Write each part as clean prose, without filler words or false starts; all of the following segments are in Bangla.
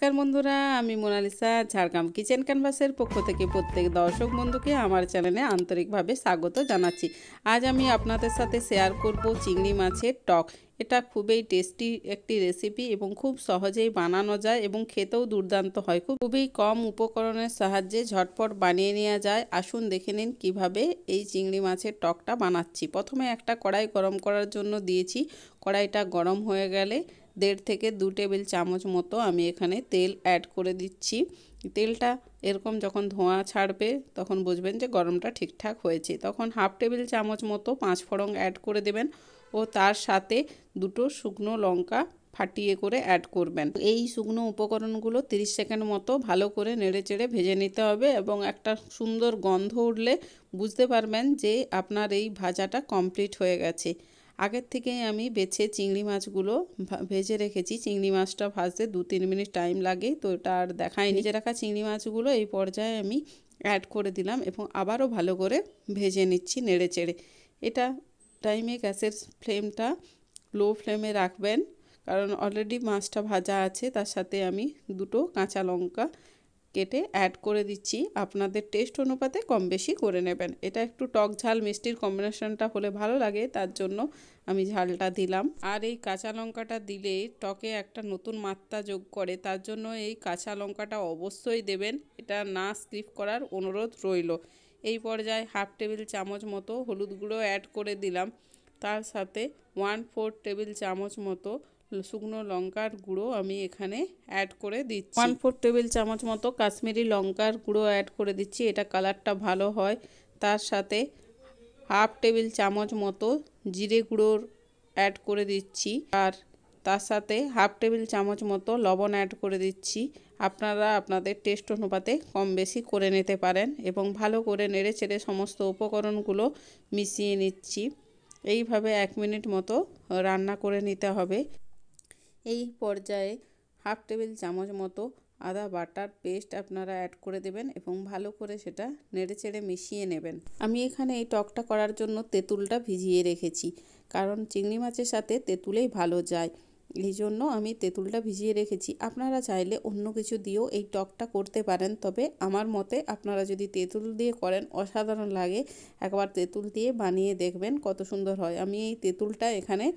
নমস্কার বন্ধুরা, আমি মোনালিসা ঝাড়গ্রাম কিচেন ক্যানভাসের পক্ষ থেকে প্রত্যেক দর্শক বন্ধুকে আমার চ্যানেলে আন্তরিকভাবে স্বাগত জানাচ্ছি। আজ আমি আপনাদের সাথে শেয়ার করব চিংড়ি মাছের টক। এটা খুবই টেস্টি একটি রেসিপি এবং খুব সহজেই বানানো যায় এবং খেতেও দুর্দান্ত হয়। খুবই কম উপকরণের সাহায্যে ঝটপট বানিয়ে নেওয়া যায়। আসুন দেখে নিন কিভাবে এই চিংড়ি মাছের টকটা বানাচ্ছি। প্রথমে একটা কড়াই গরম করার জন্য দিয়েছি। কড়াইটা গরম হয়ে গেলে 1.5 থেকে 2 টেবিল চামচ মতো আমি এখানে তেল অ্যাড করে দিচ্ছি। তেলটা এরকম যখন ধোঁয়া ছাড়বে তখন বুঝবেন যে গরমটা ঠিকঠাক হয়েছে। তখন 1/2 টেবিল চামচ মতো 5 ফোড়ন অ্যাড করে দেবেন ও তার সাথে 2টো শুকনো লঙ্কা ফাটিয়ে করে অ্যাড করবেন। এই শুকনো উপকরণগুলো 30 সেকেন্ড মতো ভালো করে নেড়েচেড়ে ভেজে নিতে হবে এবং একটা সুন্দর গন্ধ উঠলে বুঝতে পারবেন যে আপনার এই ভাজাটা কমপ্লিট হয়ে গেছে। আগের থেকেই আমি বেছে চিংড়ি মাছগুলো ভেজে রেখেছি। চিংড়ি মাছটা ভাজতে 2-3 মিনিট টাইম লাগে, তো এটা আর দেখায়নি। ভেজে রাখা চিংড়ি মাছগুলো এই পর্যায়ে আমি অ্যাড করে দিলাম এবং আবারও ভালো করে ভেজে নিচ্ছি নেড়েচেড়ে। এটা টাইমে গ্যাসের ফ্লেমটা লো ফ্লেমে রাখবেন, কারণ অলরেডি মাছটা ভাজা আছে। তার সাথে আমি 2টো কাঁচা লঙ্কা কেটে অ্যাড করে দিচ্ছি। আপনাদের টেস্ট অনুপাতে কম বেশি করে নেবেন। এটা একটু টক ঝাল মিষ্টির কম্বিনেশনটা হলে ভালো লাগে, তার জন্য আমি ঝালটা দিলাম। আর এই কাঁচা লঙ্কাটা দিলে টকে একটা নতুন মাত্রা যোগ করে, তার জন্য এই কাঁচা লঙ্কাটা অবশ্যই দেবেন। এটা না স্কিপ করার অনুরোধ রইল। এই পর্যায়ে 1/2 টেবিল চামচ মতো হলুদ গুঁড়ো অ্যাড করে দিলাম। তার সাথে 1/4 টেবিল চামচ মতো শুকনো লঙ্কার গুঁড়ো আমি এখানে অ্যাড করে দিচ্ছি। 1/4 টেবিল চামচ মতো কাশ্মীরি লঙ্কার গুঁড়ো অ্যাড করে দিচ্ছি, এটা কালারটা ভালো হয়। তার সাথে 1/2 টেবিল চামচ মতো জিরে গুঁড়োর অ্যাড করে দিচ্ছি আর তার সাথে 1/2 টেবিল চামচ মতো লবণ অ্যাড করে দিচ্ছি। আপনারা আপনাদের টেস্ট অনুপাতে কম বেশি করে নিতে পারেন এবং ভালো করে নেড়েচেড়ে সমস্ত উপকরণগুলো মিশিয়ে নিচ্ছি। এইভাবে 1 মিনিট মতো রান্না করে নিতে হবে। এই পর্যায়ে 1/2 টেবিল চামচ মতো আদা বাটার পেস্ট আপনারা অ্যাড করে দেবেন এবং ভালো করে সেটা নেড়েচেড়ে মিশিয়ে নেবেন। আমি এখানে এই টকটা করার জন্য তেঁতুলটা ভিজিয়ে রেখেছি, কারণ চিংড়ি মাছের সাথে তেঁতুলেই ভালো যায়। এই জন্য আমি তেঁতুলটা ভিজিয়ে রেখেছি। আপনারা চাইলে অন্য কিছু দিয়েও এই টকটা করতে পারেন, তবে আমার মতে আপনারা যদি তেঁতুল দিয়ে করেন অসাধারণ লাগে। একবার তেঁতুল দিয়ে বানিয়ে দেখবেন কত সুন্দর হয়। আমি এই তেঁতুলটা এখানে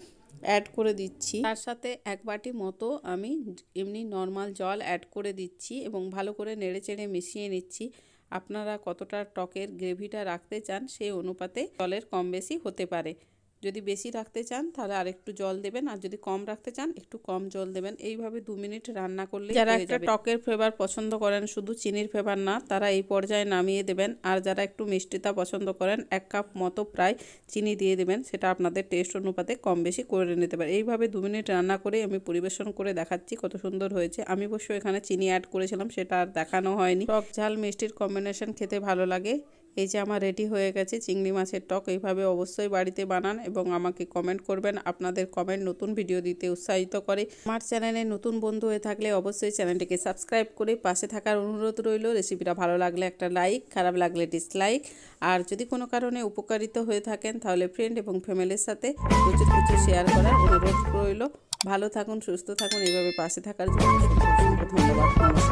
অ্যাড করে দিচ্ছি। তার সাথে 1 বাটি মতো আমি এমনি নর্মাল জল অ্যাড করে দিচ্ছি এবং ভালো করে নেড়েচেড়ে মিশিয়ে নিচ্ছি। আপনারা কতটা টকের গ্রেভিটা রাখতে চান সেই অনুপাতে জলের কম বেশি হতে পারে। যদি বেশি রাখতে চান তাহলে আরেকটু জল দেবেন, আর যদি কম রাখতে চান একটু কম জল দেবেন। এইভাবে 2 মিনিট রান্না করলে যারা একটা টকের ফ্লেভার পছন্দ করেন, শুধু চিনির ফ্লেভার না, তারা এই পর্যায়ে নামিয়ে দেবেন। আর যারা একটু মিষ্টিতা পছন্দ করেন 1 কাপ মতো প্রায় চিনি দিয়ে দেবেন। সেটা আপনাদের টেস্ট অনুপাতে কম বেশি করে নিতে পারে। এইভাবে 2 মিনিট রান্না করে আমি পরিবেশন করে দেখাচ্ছি কত সুন্দর হয়েছে। আমি অবশ্য এখানে চিনি অ্যাড করেছিলাম, সেটা আর দেখানো হয়নি। টক ঝাল মিষ্টির কম্বিনেশন খেতে ভালো লাগে। এই যে আমার রেডি হয়ে গেছে চিংড়ি মাছের টক। এইভাবে অবশ্যই বাড়িতে বানান এবং আমাকে কমেন্ট করবেন। আপনাদের কমেন্ট নতুন ভিডিও দিতে উৎসাহিত করে। আমার চ্যানেলে নতুন বন্ধু হয়ে থাকলে অবশ্যই চ্যানেলটিকে সাবস্ক্রাইব করে পাশে থাকার অনুরোধ রইল। রেসিপিটা ভালো লাগলে একটা লাইক, খারাপ লাগলে ডিসলাইক। আর যদি কোনো কারণে উপকারিত হয়ে থাকেন তাহলে ফ্রেন্ড এবং ফ্যামিলির সাথে প্রচুর শেয়ার করার অনুরোধ রইল। ভালো থাকুন, সুস্থ থাকুন। এইভাবে পাশে থাকার জন্য ধন্যবাদ। নমস্কার।